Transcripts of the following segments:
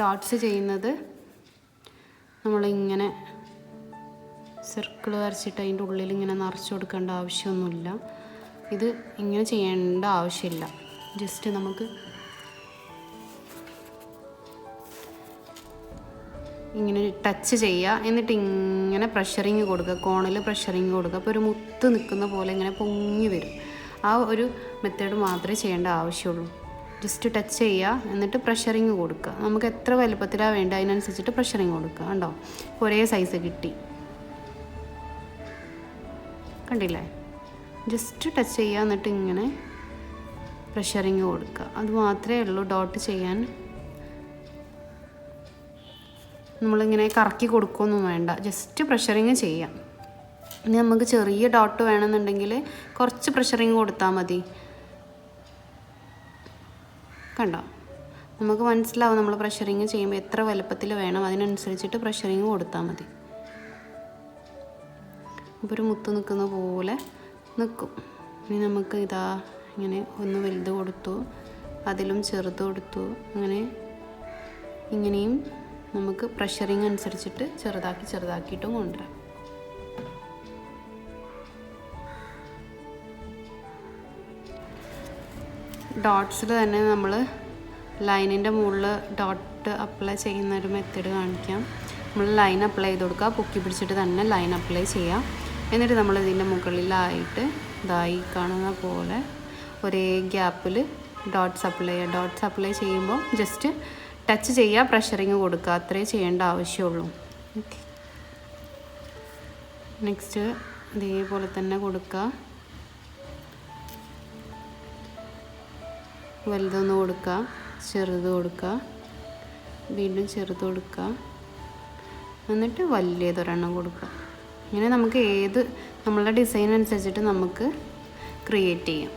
Dots ചെയ്യുന്നത് നമ്മളിങ്ങനെ circle വരച്ചിട്ട് അതിൻ്റെ ഉള്ളിൽ ഇങ്ങനെ നിറച്ച് കൊടുക്കേണ്ട ആവശ്യമൊന്നുമില്ല. ഇത് ഇങ്ങനെ ചെയ്യേണ്ട ആവശ്യമില്ല. ജസ്റ്റ് നമുക്ക് ഇങ്ങനെ ടച്ച് ചെയ്യുക, എന്നിട്ട് ഇങ്ങനെ പ്രഷറിങ് കൊടുക്കുക, കോണിൽ പ്രഷറിങ് കൊടുക്കുക. അപ്പോൾ ഒരു മുത്ത് നിൽക്കുന്ന പോലെ ഇങ്ങനെ പൊങ്ങി വരും. ആ ഒരു മെത്തേഡ് മാത്രമേ ചെയ്യേണ്ട ആവശ്യമുള്ളൂ. ജസ്റ്റ് ടച്ച് ചെയ്യുക, എന്നിട്ട് പ്രഷറിങ് കൊടുക്കുക. നമുക്ക് എത്ര വലുപ്പത്തിലാണ് വേണ്ടത് അതിനനുസരിച്ചിട്ട് പ്രഷറിങ് കൊടുക്കുക. കണ്ടോ, ഒരേ സൈസ് കിട്ടി, കണ്ടില്ലേ? ജസ്റ്റ് ടച്ച് ചെയ്യുക, എന്നിട്ട് ഇങ്ങനെ പ്രഷറിങ് കൊടുക്കുക. അത് മാത്രമേ ഉള്ളൂ ഡോട്ട് ചെയ്യാൻ. നമ്മളിങ്ങനെ കറക്കി കൊടുക്കുകയൊന്നും വേണ്ട, ജസ്റ്റ് പ്രഷറിങ് ചെയ്യാം. ഇനി നമുക്ക് ചെറിയ ഡോട്ട് വേണമെന്നുണ്ടെങ്കിൽ കുറച്ച് പ്രഷറിങ് കൊടുത്താൽ മതി. കണ്ടോ, നമുക്ക് മനസ്സിലാവും നമ്മൾ പ്രഷറിങ് ചെയ്യുമ്പോൾ എത്ര വലുപ്പത്തിൽ വേണം അതിനനുസരിച്ചിട്ട് പ്രഷറിങ് കൊടുത്താൽ മതി. അപ്പോൾ ഒരു മുത്ത് നിൽക്കുന്ന പോലെ നിൽക്കും. ഇനി നമുക്ക് ഇതാ ഇങ്ങനെ ഒന്ന് വലുത് കൊടുത്തു, അതിലും ചെറുത് കൊടുത്തു, അങ്ങനെ ഇങ്ങനെയും നമുക്ക് പ്രഷറിങ് അനുസരിച്ചിട്ട് ചെറുതാക്കിയിട്ടും കൊണ്ടുവരാം. ഡോട്ട്സിൽ തന്നെ നമ്മൾ ലൈനിൻ്റെ മുകളിൽ ഡോട്ട് അപ്ലൈ ചെയ്യുന്ന ഒരു മെത്തേഡ് കാണിക്കാം. നമ്മൾ ലൈൻ അപ്ലൈ ചെയ്ത് കൊടുക്കുക, പൊക്കി പിടിച്ചിട്ട് തന്നെ ലൈൻ അപ്ലൈ ചെയ്യാം. എന്നിട്ട് നമ്മൾ ഇതിൻ്റെ മുകളിലായിട്ട് ഇതായി കാണുന്ന പോലെ ഒരേ ഗ്യാപ്പിൽ ഡോട്ട്സ് അപ്ലൈ ചെയ്യുക. ഡോട്ട്സ് അപ്ലൈ ചെയ്യുമ്പോൾ ജസ്റ്റ് ടച്ച് ചെയ്യുക, പ്രഷറിങ് കൊടുക്കുക, അത്രേ ചെയ്യേണ്ട ആവശ്യമുള്ളൂ. ഓക്കെ, നെക്സ്റ്റ് ഇതേപോലെ തന്നെ കൊടുക്കുക. വലുതൊന്ന് കൊടുക്കുക, ചെറുത് കൊടുക്കുക, വീണ്ടും ചെറുത് കൊടുക്കുക, എന്നിട്ട് വലിയതൊരെണ്ണം കൊടുക്കുക. ഇങ്ങനെ നമുക്ക് നമ്മളുടെ ഡിസൈൻ അനുസരിച്ചിട്ട് നമുക്ക് ക്രിയേറ്റ് ചെയ്യാം.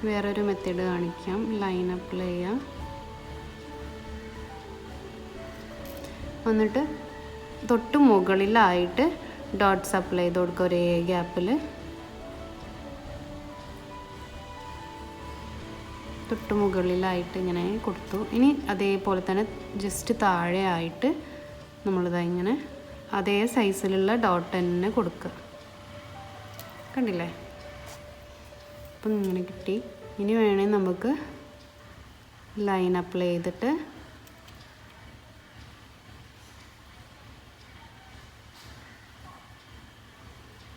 വേറൊരു മെത്തേഡ് കാണിക്കാം. ലൈൻ അപ്ലൈ ചെയ്യുക, എന്നിട്ട് തൊട്ട് മുകളിലായിട്ട് ഡോട്ട്സ് അപ്ലൈ ചെയ്ത് കൊടുക്കുക ഒരേ ഗ്യാപ്പിൽ. തൊട്ട് മുകളിലായിട്ട് ഇങ്ങനെ കൊടുത്തു. ഇനി അതേപോലെ തന്നെ ജസ്റ്റ് താഴെ ആയിട്ട് നമ്മളിതാ ഇങ്ങനെ അതേ സൈസിലുള്ള ഡോട്ട് തന്നെ കൊടുക്കുക. കണ്ടില്ലേ? അപ്പം ഇങ്ങനെ കിട്ടി. ഇനി വേണമെങ്കിൽ നമുക്ക് ലൈൻ അപ്ലൈ ചെയ്തിട്ട്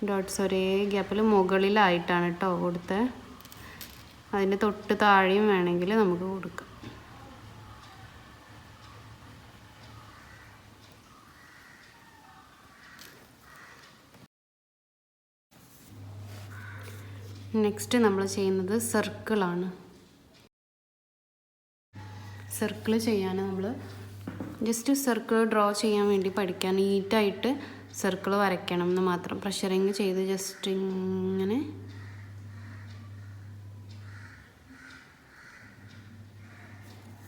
ഡോട്ട്സ് ഒരേ ഗ്യാപ്പിൽ മുകളിലായിട്ടാണ് കേട്ടോ കൊടുത്തത്. അതിൻ്റെ തൊട്ട് താഴെയും വേണമെങ്കിൽ നമുക്ക് കൊടുക്കാം. നെക്സ്റ്റ് നമ്മൾ ചെയ്യുന്നത് സർക്കിളാണ്. സർക്കിൾ ചെയ്യാൻ നമ്മൾ ജസ്റ്റ് സർക്കിൾ ഡ്രോ ചെയ്യാൻ വേണ്ടി പഠിക്കാൻ നീറ്റായിട്ട് സർക്കിൾ വരയ്ക്കണം എന്ന് മാത്രം. പ്രഷറിങ് ചെയ്ത് ജസ്റ്റ് ഇങ്ങനെ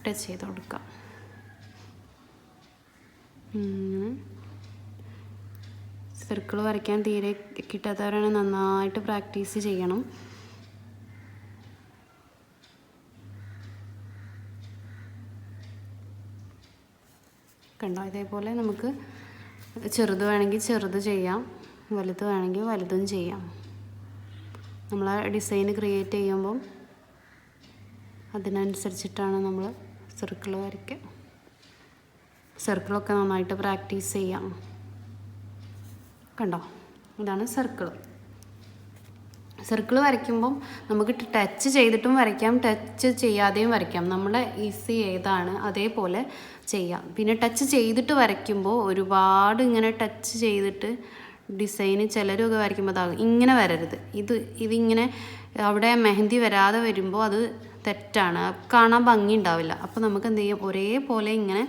ടച്ച് ചെയ്ത് കൊടുക്കാം. സർക്കിൾ വരയ്ക്കാൻ തീരെ കിട്ടാത്തവരാണ് നന്നായിട്ട് പ്രാക്ടീസ് ചെയ്യണം. കണ്ടോ, ഇതേപോലെ നമുക്ക് ചെറുത് വേണമെങ്കിൽ ചെറുത് ചെയ്യാം, വലുത് വേണമെങ്കിൽ വലുതും ചെയ്യാം. നമ്മൾ ആ ഡിസൈൻ ക്രിയേറ്റ് ചെയ്യുമ്പം അതിനനുസരിച്ചിട്ടാണ് നമ്മൾ സർക്കിൾ വരയ്ക്കുക. സർക്കിളൊക്കെ നന്നായിട്ട് പ്രാക്ടീസ് ചെയ്യാം. കണ്ടോ, ഇതാണ് സർക്കിൾ. സർക്കിൾ വരയ്ക്കുമ്പം നമുക്ക് ടച്ച് ചെയ്തിട്ടും വരയ്ക്കാം, ടച്ച് ചെയ്യാതെയും വരയ്ക്കാം. നമ്മുടെ ഈസി ഏതാണ് അതേപോലെ ചെയ്യാം. പിന്നെ ടച്ച് ചെയ്തിട്ട് വരയ്ക്കുമ്പോൾ ഒരുപാട് ഇങ്ങനെ ടച്ച് ചെയ്തിട്ട് ഡിസൈന് ചിലരൊക്കെ വരയ്ക്കുമ്പോൾ അതാകും. ഇങ്ങനെ വരരുത്. ഇതിങ്ങനെ അവിടെ മെഹന്തി വരാതെ വരുമ്പോൾ അത് തെറ്റാണ്, കാണാൻ ഭംഗി ഉണ്ടാവില്ല. അപ്പോൾ നമുക്ക് എന്ത് ചെയ്യും, ഒരേപോലെ ഇങ്ങനെ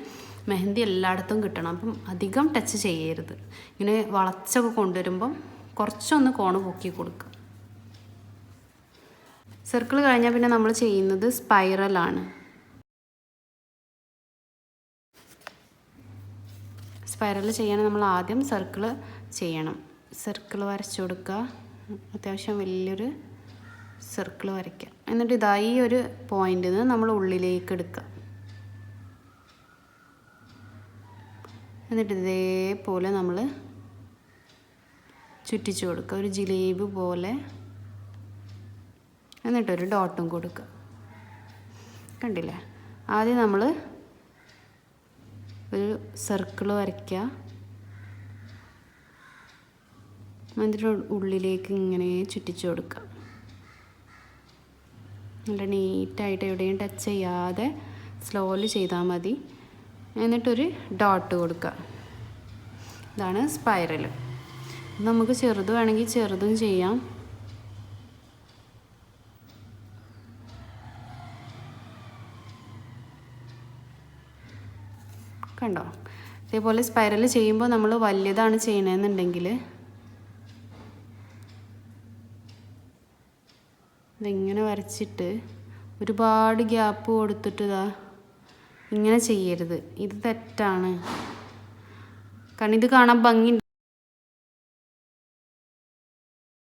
മെഹന്തി എല്ലായിടത്തും കിട്ടണം. അപ്പം അധികം ടച്ച് ചെയ്യരുത്. ഇങ്ങനെ വളച്ചൊക്കെ കൊണ്ടുവരുമ്പം കുറച്ചൊന്ന് കോണ് പൊക്കി കൊടുക്കുക. സർക്കിൾ കഴിഞ്ഞാൽ പിന്നെ നമ്മൾ ചെയ്യുന്നത് സ്പൈറലാണ്. സ്പൈറൽ ചെയ്യാൻ നമ്മൾ ആദ്യം സർക്കിൾ ചെയ്യണം. സർക്കിൾ വരച്ചു കൊടുക്കുക. അത്യാവശ്യം വലിയൊരു സർക്കിൾ വരയ്ക്കാം. എന്നിട്ട് ഇതാ ഈ ഒരു പോയിന്റിൽ നിന്ന് നമ്മൾ ഉള്ളിലേക്ക് എടുക്കുക. എന്നിട്ട് ഇതേപോലെ നമ്മൾ ചുറ്റിച്ചു കൊടുക്കുക, ഒരു ജിലേബി പോലെ. എന്നിട്ടൊരു ഡോട്ടും കൊടുക്കുക. കണ്ടില്ലേ? ആദ്യം നമ്മൾ ഒരു സർക്കിൾ വരയ്ക്കുക, എന്നിട്ട് ഉള്ളിലേക്ക് ഇങ്ങനെ ചുറ്റിച്ചു കൊടുക്കുക. നല്ല നീറ്റായിട്ട് എവിടെയും ടച്ച് ചെയ്യാതെ സ്ലോലി ചെയ്താൽ മതി. എന്നിട്ടൊരു ഡോട്ട് കൊടുക്കുക. ഇതാണ് സ്പൈറൽ. നമുക്ക് ചെറുത് വേണമെങ്കിൽ ചെറുതും ചെയ്യാം. കണ്ടോ? ഇതേപോലെ സ്പൈറൽ ചെയ്യുമ്പോൾ നമ്മൾ വലിയതാണ് ചെയ്യണമെന്നുണ്ടെങ്കിൽ ഇതിങ്ങനെ വരച്ചിട്ട് ഒരുപാട് ഗ്യാപ്പ് കൊടുത്തിട്ട് ഇങ്ങനെ ചെയ്യരുത്. ഇത് തെറ്റാണ്. കാരണം ഇത് കാണാൻ ഭംഗി